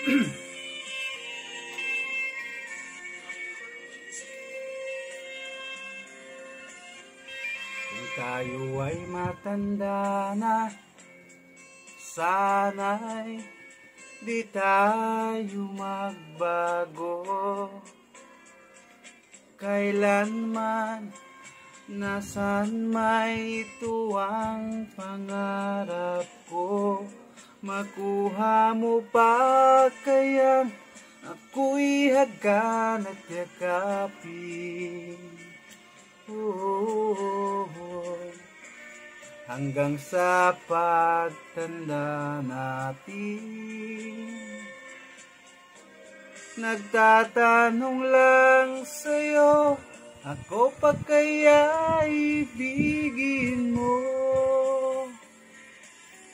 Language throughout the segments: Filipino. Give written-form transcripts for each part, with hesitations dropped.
Kung tayo ay matanda na, sana'y di tayo magbago. Kailanman, nasan may tuwang pangarap ko. Makuha mo pa kayang ako'y hagkan at yakapin. Hanggang sa pagtanda natin, nagtatanong lang sa'yo, ako pa kaya ibigin mo?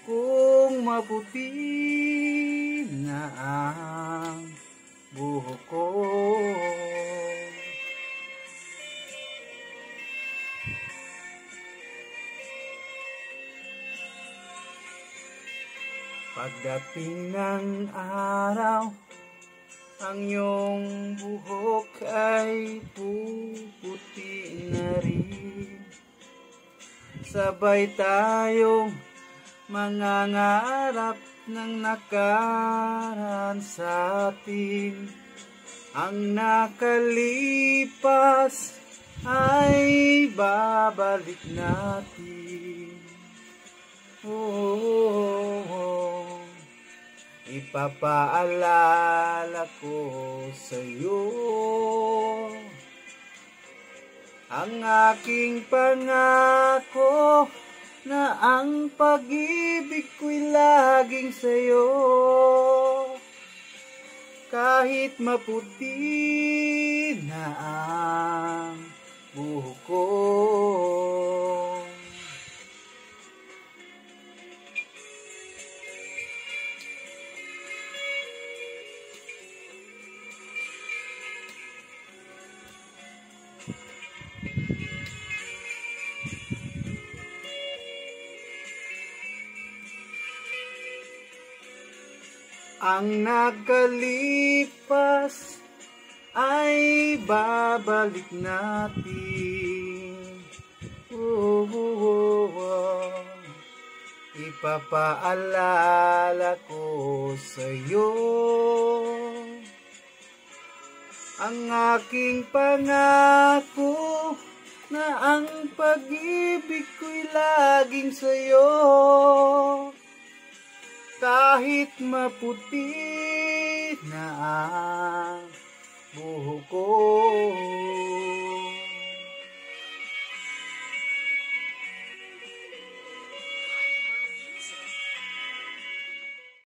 Kung maputi na ang buhok ko, pagdating ng araw, ang iyong buhok ay puputi na rin. Sabay tayong mangangarap ng nakaraan sa atin. Ang nakalipas ay babalik natin. Ipapaalala ko sa'yo ang aking pangako na ang pag-ibig ko'y laging sa'yo. Kahit maputi na ang buhok ko. Ang nakalipas ay babalik natin. Ipapaalala ko sa'yo ang aking pangako na ang pag-ibig ko'y laging sa'yo. Kahit maputi na ang buhok ko.